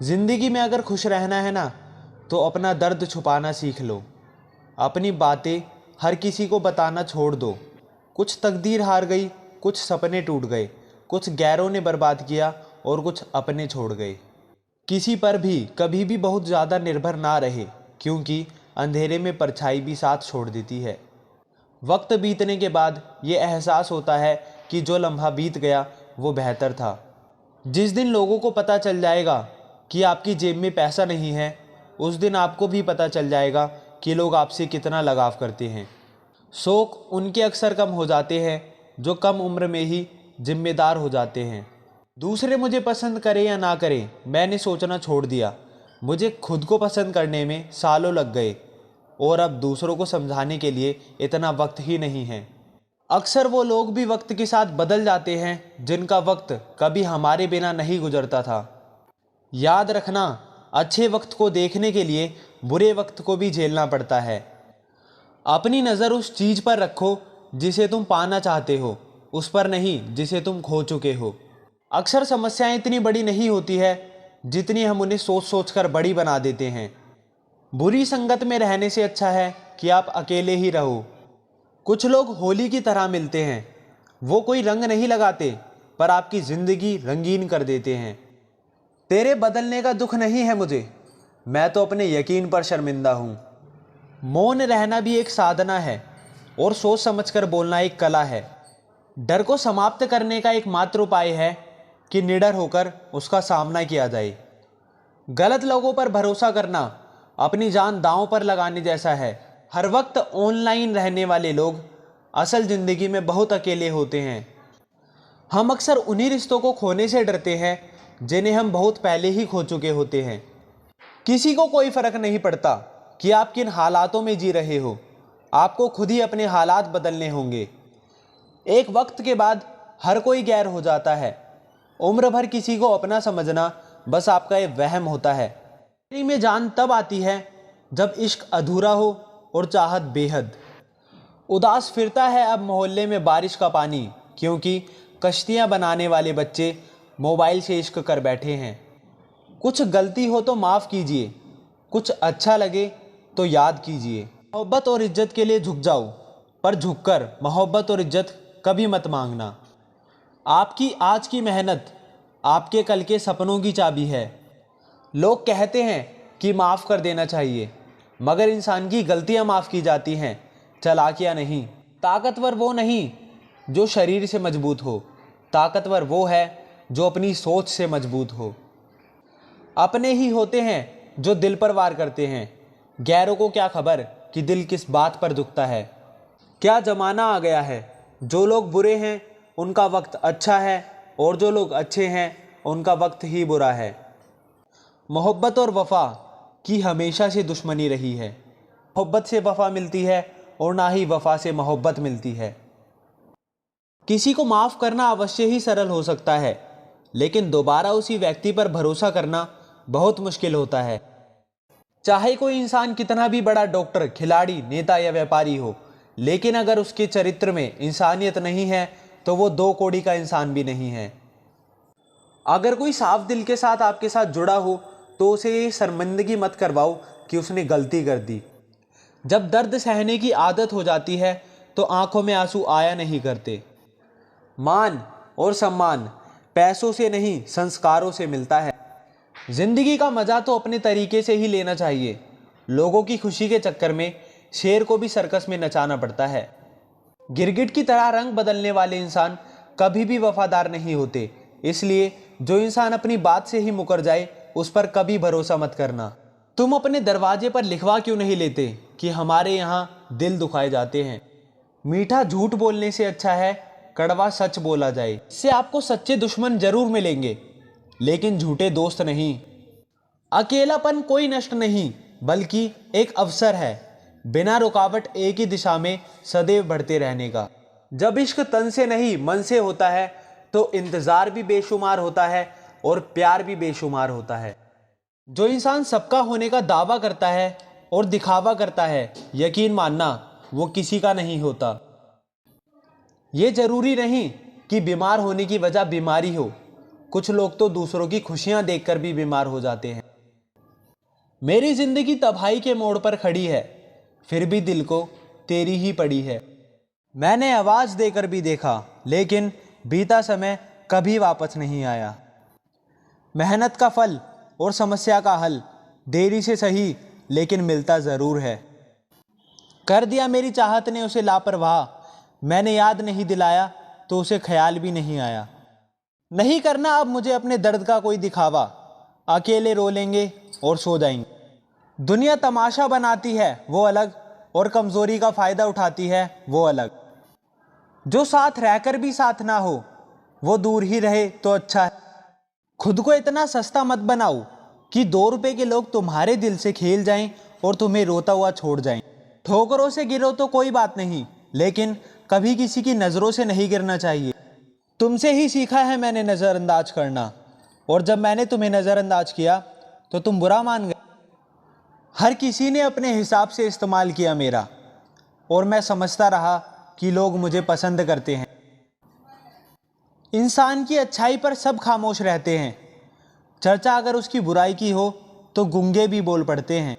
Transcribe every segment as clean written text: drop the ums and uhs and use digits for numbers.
ज़िंदगी में अगर खुश रहना है ना, तो अपना दर्द छुपाना सीख लो। अपनी बातें हर किसी को बताना छोड़ दो। कुछ तकदीर हार गई, कुछ सपने टूट गए, कुछ गैरों ने बर्बाद किया और कुछ अपने छोड़ गए। किसी पर भी कभी भी बहुत ज़्यादा निर्भर ना रहे, क्योंकि अंधेरे में परछाई भी साथ छोड़ देती है। वक्त बीतने के बाद ये एहसास होता है कि जो लम्हा बीत गया वो बेहतर था। जिस दिन लोगों को पता चल जाएगा कि आपकी जेब में पैसा नहीं है, उस दिन आपको भी पता चल जाएगा कि लोग आपसे कितना लगाव करते हैं। शौक उनके अक्सर कम हो जाते हैं जो कम उम्र में ही जिम्मेदार हो जाते हैं। दूसरे मुझे पसंद करें या ना करें, मैंने सोचना छोड़ दिया। मुझे खुद को पसंद करने में सालों लग गए और अब दूसरों को समझाने के लिए इतना वक्त ही नहीं है। अक्सर वो लोग भी वक्त के साथ बदल जाते हैं जिनका वक्त कभी हमारे बिना नहीं गुजरता था। याद रखना, अच्छे वक्त को देखने के लिए बुरे वक्त को भी झेलना पड़ता है। अपनी नज़र उस चीज़ पर रखो जिसे तुम पाना चाहते हो, उस पर नहीं जिसे तुम खो चुके हो। अक्सर समस्याएं इतनी बड़ी नहीं होती है जितनी हम उन्हें सोच सोच कर बड़ी बना देते हैं। बुरी संगत में रहने से अच्छा है कि आप अकेले ही रहो। कुछ लोग होली की तरह मिलते हैं। वो कोई रंग नहीं लगाते, पर आपकी ज़िंदगी रंगीन कर देते हैं। तेरे बदलने का दुख नहीं है मुझे, मैं तो अपने यकीन पर शर्मिंदा हूँ। मौन रहना भी एक साधना है और सोच समझकर बोलना एक कला है। डर को समाप्त करने का एकमात्र उपाय है कि निडर होकर उसका सामना किया जाए। गलत लोगों पर भरोसा करना अपनी जान दांव पर लगाने जैसा है। हर वक्त ऑनलाइन रहने वाले लोग असल ज़िंदगी में बहुत अकेले होते हैं। हम अक्सर उन्हीं रिश्तों को खोने से डरते हैं जिन्हें हम बहुत पहले ही खो चुके होते हैं। किसी को कोई फ़र्क नहीं पड़ता कि आप किन हालातों में जी रहे हो, आपको खुद ही अपने हालात बदलने होंगे। एक वक्त के बाद हर कोई गैर हो जाता है। उम्र भर किसी को अपना समझना बस आपका एक वहम होता है। जिंदगी में जान तब आती है जब इश्क अधूरा हो और चाहत बेहद। उदास फिरता है अब मोहल्ले में बारिश का पानी, क्योंकि कश्तियाँ बनाने वाले बच्चे मोबाइल से इश्क कर बैठे हैं। कुछ गलती हो तो माफ़ कीजिए, कुछ अच्छा लगे तो याद कीजिए। मोहब्बत और इज्जत के लिए झुक जाओ, पर झुककर मोहब्बत और इज्जत कभी मत मांगना। आपकी आज की मेहनत आपके कल के सपनों की चाबी है। लोग कहते हैं कि माफ़ कर देना चाहिए, मगर इंसान की गलतियां माफ़ की जाती हैं, चालाकियां नहीं। ताकतवर वो नहीं जो शरीर से मजबूत हो, ताकतवर वो है जो अपनी सोच से मजबूत हो। अपने ही होते हैं जो दिल पर वार करते हैं, गैरों को क्या खबर कि दिल किस बात पर दुखता है। क्या ज़माना आ गया है, जो लोग बुरे हैं उनका वक्त अच्छा है और जो लोग अच्छे हैं उनका वक्त ही बुरा है। मोहब्बत और वफ़ा की हमेशा से दुश्मनी रही है। मोहब्बत से वफ़ा मिलती है और ना ही वफ़ा से मोहब्बत मिलती है। किसी को माफ़ करना अवश्य ही सरल हो सकता है, लेकिन दोबारा उसी व्यक्ति पर भरोसा करना बहुत मुश्किल होता है। चाहे कोई इंसान कितना भी बड़ा डॉक्टर, खिलाड़ी, नेता या व्यापारी हो, लेकिन अगर उसके चरित्र में इंसानियत नहीं है तो वो दो कौड़ी का इंसान भी नहीं है। अगर कोई साफ दिल के साथ आपके साथ जुड़ा हो तो उसे ये शर्मिंदगी मत करवाओ कि उसने गलती कर दी। जब दर्द सहने की आदत हो जाती है तो आंखों में आंसू आया नहीं करते। मान और सम्मान पैसों से नहीं, संस्कारों से मिलता है। जिंदगी का मजा तो अपने तरीके से ही लेना चाहिए। लोगों की खुशी के चक्कर में शेर को भी सर्कस में नचाना पड़ता है। गिरगिट की तरह रंग बदलने वाले इंसान कभी भी वफादार नहीं होते, इसलिए जो इंसान अपनी बात से ही मुकर जाए उस पर कभी भरोसा मत करना। तुम अपने दरवाजे पर लिखवा क्यों नहीं लेते कि हमारे यहाँ दिल दुखाए जाते हैं। मीठा झूठ बोलने से अच्छा है कड़वा सच बोला जाए। इससे आपको सच्चे दुश्मन जरूर मिलेंगे, लेकिन झूठे दोस्त नहीं। अकेलापन कोई नष्ट नहीं, बल्कि एक अवसर है बिना रुकावट एक ही दिशा में सदैव बढ़ते रहने का। जब इश्क तन से नहीं मन से होता है तो इंतज़ार भी बेशुमार होता है और प्यार भी बेशुमार होता है। जो इंसान सबका होने का दावा करता है और दिखावा करता है, यकीन मानना वो किसी का नहीं होता। ये जरूरी नहीं कि बीमार होने की वजह बीमारी हो, कुछ लोग तो दूसरों की खुशियां देखकर भी बीमार हो जाते हैं। मेरी जिंदगी तबाही के मोड़ पर खड़ी है, फिर भी दिल को तेरी ही पड़ी है। मैंने आवाज देकर भी देखा, लेकिन बीता समय कभी वापस नहीं आया। मेहनत का फल और समस्या का हल देरी से सही, लेकिन मिलता ज़रूर है। कर दिया मेरी चाहत ने उसे लापरवाह, मैंने याद नहीं दिलाया तो उसे ख्याल भी नहीं आया। नहीं करना अब मुझे अपने दर्द का कोई दिखावा, अकेले रो लेंगे और सो जाएंगे। दुनिया तमाशा बनाती है वो अलग, और कमज़ोरी का फ़ायदा उठाती है वो अलग। जो साथ रहकर भी साथ ना हो वो दूर ही रहे तो अच्छा है। खुद को इतना सस्ता मत बनाओ कि 2 रुपए के लोग तुम्हारे दिल से खेल जाएं और तुम्हें रोता हुआ छोड़ जाएं। ठोकरों से गिरो तो कोई बात नहीं, लेकिन कभी किसी की नज़रों से नहीं गिरना चाहिए। तुमसे ही सीखा है मैंने नज़रअंदाज करना, और जब मैंने तुम्हें नज़रअंदाज किया तो तुम बुरा मान गए। हर किसी ने अपने हिसाब से इस्तेमाल किया मेरा, और मैं समझता रहा कि लोग मुझे पसंद करते हैं। इंसान की अच्छाई पर सब खामोश रहते हैं, चर्चा अगर उसकी बुराई की हो तो गूंगे भी बोल पड़ते हैं।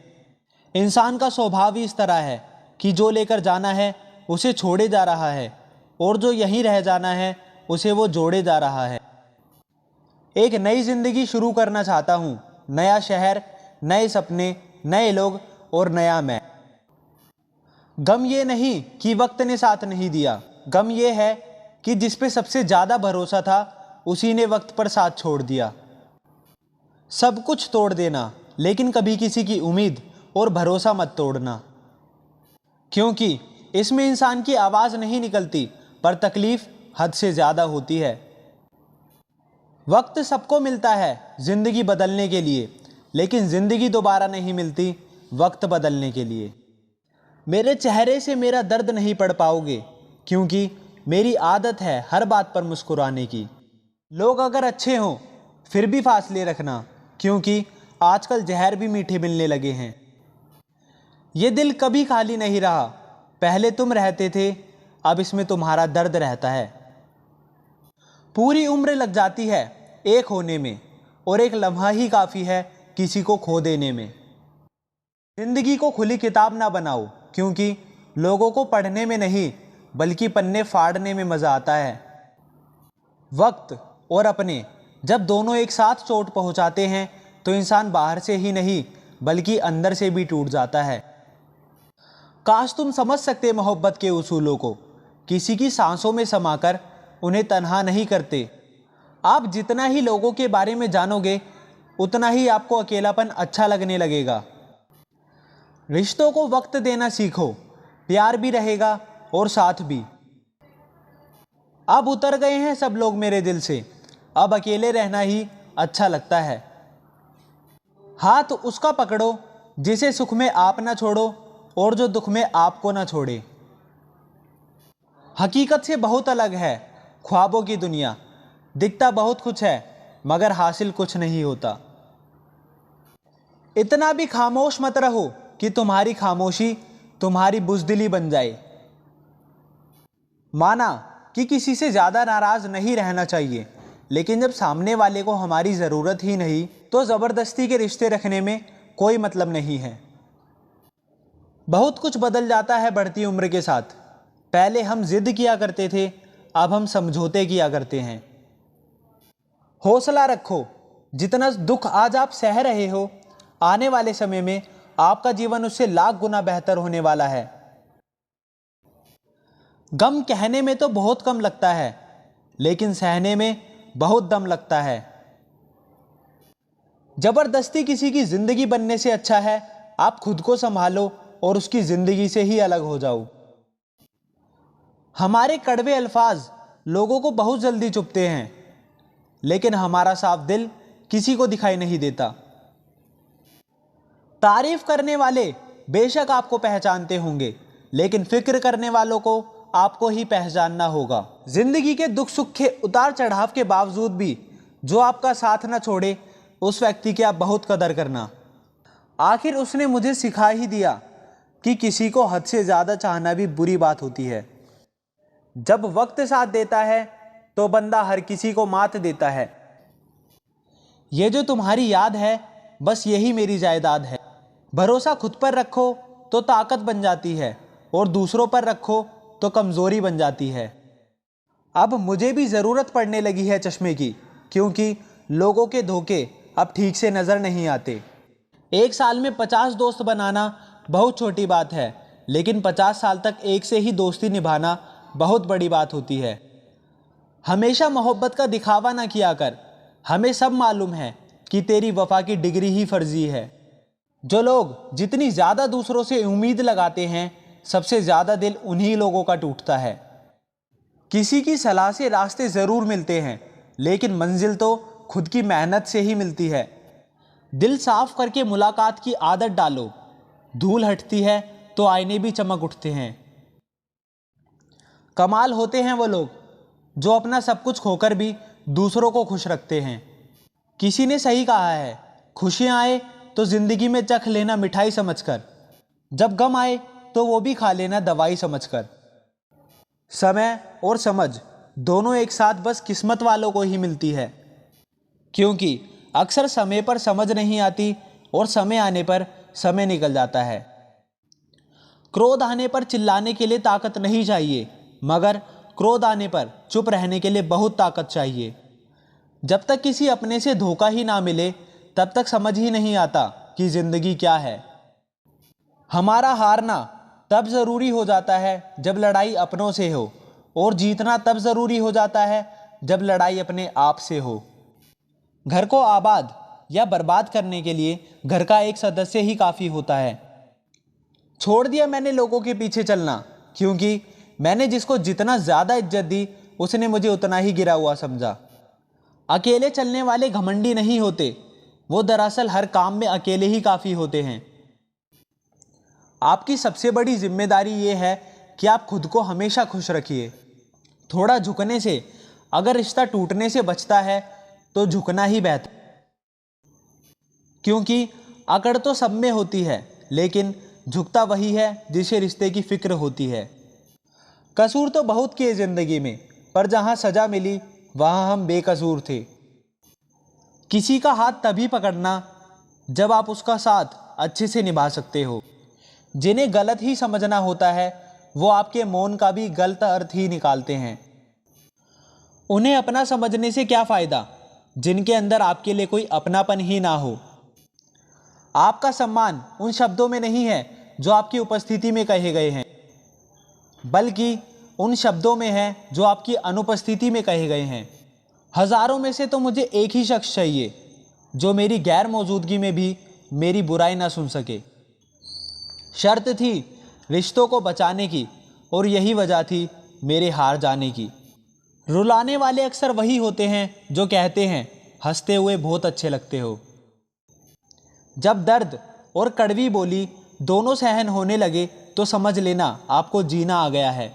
इंसान का स्वभाव ही इस तरह है कि जो लेकर जाना है उसे छोड़े जा रहा है, और जो यहीं रह जाना है उसे वो जोड़े जा रहा है। एक नई जिंदगी शुरू करना चाहता हूँ, नया शहर, नए सपने, नए लोग और नया मैं। गम ये नहीं कि वक्त ने साथ नहीं दिया, गम ये है कि जिस पे सबसे ज़्यादा भरोसा था उसी ने वक्त पर साथ छोड़ दिया। सब कुछ तोड़ देना, लेकिन कभी किसी की उम्मीद और भरोसा मत तोड़ना, क्योंकि इसमें इंसान की आवाज़ नहीं निकलती, पर तकलीफ हद से ज़्यादा होती है। वक्त सबको मिलता है ज़िंदगी बदलने के लिए, लेकिन ज़िंदगी दोबारा नहीं मिलती वक्त बदलने के लिए। मेरे चेहरे से मेरा दर्द नहीं पढ़ पाओगे, क्योंकि मेरी आदत है हर बात पर मुस्कुराने की। लोग अगर अच्छे हों फिर भी फासले रखना, क्योंकि आजकल जहर भी मीठे मिलने लगे हैं। ये दिल कभी खाली नहीं रहा, पहले तुम रहते थे, अब इसमें तुम्हारा दर्द रहता है। पूरी उम्र लग जाती है एक होने में, और एक लम्हा ही काफ़ी है किसी को खो देने में। जिंदगी को खुली किताब ना बनाओ, क्योंकि लोगों को पढ़ने में नहीं बल्कि पन्ने फाड़ने में मज़ा आता है। वक्त और अपने जब दोनों एक साथ चोट पहुंचाते हैं तो इंसान बाहर से ही नहीं बल्कि अंदर से भी टूट जाता है। काश तुम समझ सकते मोहब्बत के उसूलों को, किसी की सांसों में समाकर उन्हें तन्हा नहीं करते। आप जितना ही लोगों के बारे में जानोगे उतना ही आपको अकेलापन अच्छा लगने लगेगा। रिश्तों को वक्त देना सीखो, प्यार भी रहेगा और साथ भी। अब उतर गए हैं सब लोग मेरे दिल से, अब अकेले रहना ही अच्छा लगता है। हाथ उसका पकड़ो जिसे सुख में आप ना छोड़ो, और जो दुख में आपको ना छोड़े। हकीकत से बहुत अलग है ख्वाबों की दुनिया, दिखता बहुत कुछ है मगर हासिल कुछ नहीं होता। इतना भी खामोश मत रहो कि तुम्हारी खामोशी तुम्हारी बुज़दिली बन जाए। माना कि किसी से ज़्यादा नाराज़ नहीं रहना चाहिए, लेकिन जब सामने वाले को हमारी ज़रूरत ही नहीं तो ज़बरदस्ती के रिश्ते रखने में कोई मतलब नहीं है। बहुत कुछ बदल जाता है बढ़ती उम्र के साथ। पहले हम जिद किया करते थे, अब हम समझौते किया करते हैं। हौसला रखो, जितना दुख आज आप सह रहे हो आने वाले समय में आपका जीवन उससे लाख गुना बेहतर होने वाला है। गम कहने में तो बहुत कम लगता है, लेकिन सहने में बहुत दम लगता है। जबरदस्ती किसी की जिंदगी बनने से अच्छा है आप खुद को संभालो और उसकी जिंदगी से ही अलग हो जाओ। हमारे कड़वे अल्फाज लोगों को बहुत जल्दी चुभते हैं, लेकिन हमारा साफ दिल किसी को दिखाई नहीं देता। तारीफ करने वाले बेशक आपको पहचानते होंगे, लेकिन फिक्र करने वालों को आपको ही पहचानना होगा। जिंदगी के दुख सुख के उतार चढ़ाव के बावजूद भी जो आपका साथ ना छोड़े उस व्यक्ति की आप बहुत कदर करना। आखिर उसने मुझे सिखा ही दिया कि किसी को हद से ज़्यादा चाहना भी बुरी बात होती है। जब वक्त साथ देता है तो बंदा हर किसी को मात देता है, ये जो तुम्हारी याद है, बस यही मेरी जायदाद है। भरोसा खुद पर रखो तो ताकत बन जाती है, और दूसरों पर रखो तो कमज़ोरी बन जाती है। अब मुझे भी ज़रूरत पड़ने लगी है चश्मे की, क्योंकि लोगों के धोखे अब ठीक से नज़र नहीं आते। एक साल में 50 दोस्त बनाना बहुत छोटी बात है, लेकिन 50 साल तक एक से ही दोस्ती निभाना बहुत बड़ी बात होती है। हमेशा मोहब्बत का दिखावा ना किया कर। हमें सब मालूम है कि तेरी वफा की डिग्री ही फर्जी है। जो लोग जितनी ज़्यादा दूसरों से उम्मीद लगाते हैं, सबसे ज़्यादा दिल उन्हीं लोगों का टूटता है। किसी की सलाह से रास्ते ज़रूर मिलते हैं, लेकिन मंजिल तो खुद की मेहनत से ही मिलती है। दिल साफ करके मुलाकात की आदत डालो। धूल हटती है तो आईने भी चमक उठते हैं। कमाल होते हैं वो लोग जो अपना सब कुछ खोकर भी दूसरों को खुश रखते हैं। किसी ने सही कहा है, खुशियाँ आए तो ज़िंदगी में चख लेना मिठाई समझकर, जब गम आए तो वो भी खा लेना दवाई समझकर। समय और समझ दोनों एक साथ बस किस्मत वालों को ही मिलती है, क्योंकि अक्सर समय पर समझ नहीं आती और समय आने पर समय निकल जाता है। क्रोध आने पर चिल्लाने के लिए ताकत नहीं चाहिए, मगर क्रोध आने पर चुप रहने के लिए बहुत ताकत चाहिए। जब तक किसी अपने से धोखा ही ना मिले, तब तक समझ ही नहीं आता कि ज़िंदगी क्या है। हमारा हारना तब ज़रूरी हो जाता है जब लड़ाई अपनों से हो, और जीतना तब ज़रूरी हो जाता है जब लड़ाई अपने आप से हो। घर को आबाद या बर्बाद करने के लिए घर का एक सदस्य ही काफ़ी होता है। छोड़ दिया मैंने लोगों के पीछे चलना, क्योंकि मैंने जिसको जितना ज़्यादा इज्जत दी, उसने मुझे उतना ही गिरा हुआ समझा। अकेले चलने वाले घमंडी नहीं होते, वो दरअसल हर काम में अकेले ही काफ़ी होते हैं। आपकी सबसे बड़ी जिम्मेदारी ये है कि आप खुद को हमेशा खुश रखिए। थोड़ा झुकने से अगर रिश्ता टूटने से बचता है तो झुकना ही बेहतर, क्योंकि अकड़ तो सब में होती है, लेकिन झुकता वही है जिसे रिश्ते की फिक्र होती है। कसूर तो बहुत किए ज़िंदगी में, पर जहाँ सज़ा मिली वहाँ हम बेकसूर थे। किसी का हाथ तभी पकड़ना जब आप उसका साथ अच्छे से निभा सकते हो। जिन्हें गलत ही समझना होता है, वो आपके मौन का भी गलत अर्थ ही निकालते हैं। उन्हें अपना समझने से क्या फ़ायदा जिनके अंदर आपके लिए कोई अपनापन ही ना हो। आपका सम्मान उन शब्दों में नहीं है जो आपकी उपस्थिति में कहे गए हैं, बल्कि उन शब्दों में है जो आपकी अनुपस्थिति में कहे गए हैं। हज़ारों में से तो मुझे एक ही शख्स चाहिए जो मेरी गैर मौजूदगी में भी मेरी बुराई ना सुन सके। शर्त थी रिश्तों को बचाने की, और यही वजह थी मेरे हार जाने की। रुलाने वाले अक्सर वही होते हैं जो कहते हैं हंसते हुए बहुत अच्छे लगते हो। जब दर्द और कड़वी बोली दोनों सहन होने लगे तो समझ लेना आपको जीना आ गया है।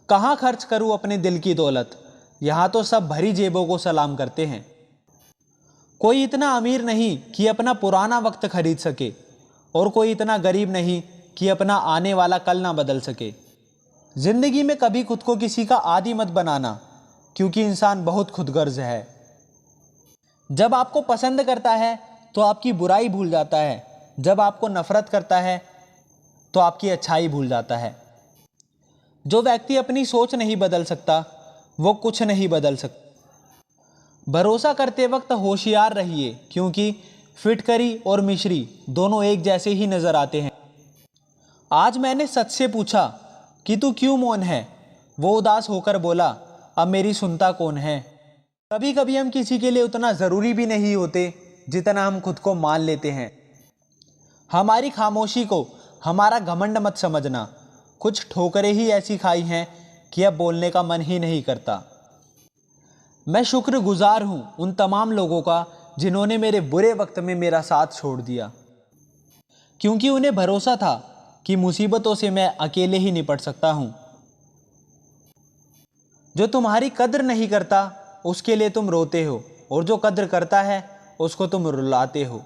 कहाँ खर्च करूं अपने दिल की दौलत, यहाँ तो सब भरी जेबों को सलाम करते हैं। कोई इतना अमीर नहीं कि अपना पुराना वक्त खरीद सके, और कोई इतना गरीब नहीं कि अपना आने वाला कल ना बदल सके। ज़िंदगी में कभी खुद को किसी का आदी मत बनाना, क्योंकि इंसान बहुत खुदगर्ज है। जब आपको पसंद करता है तो आपकी बुराई भूल जाता है, जब आपको नफ़रत करता है तो आपकी अच्छाई भूल जाता है। जो व्यक्ति अपनी सोच नहीं बदल सकता, वो कुछ नहीं बदल सकता। भरोसा करते वक्त होशियार रहिए, क्योंकि फिटकरी और मिश्री दोनों एक जैसे ही नज़र आते हैं। आज मैंने सच से पूछा कि तू क्यों मौन है, वो उदास होकर बोला अब मेरी सुनता कौन है। कभी कभी हम किसी के लिए उतना ज़रूरी भी नहीं होते जितना हम खुद को मान लेते हैं। हमारी खामोशी को हमारा घमंड मत समझना। कुछ ठोकरें ही ऐसी खाई हैं कि अब बोलने का मन ही नहीं करता। मैं शुक्रगुजार हूँ उन तमाम लोगों का जिन्होंने मेरे बुरे वक्त में मेरा साथ छोड़ दिया, क्योंकि उन्हें भरोसा था कि मुसीबतों से मैं अकेले ही निपट सकता हूँ। जो तुम्हारी कद्र नहीं करता उसके लिए तुम रोते हो, और जो कद्र करता है उसको तुम रुलाते हो।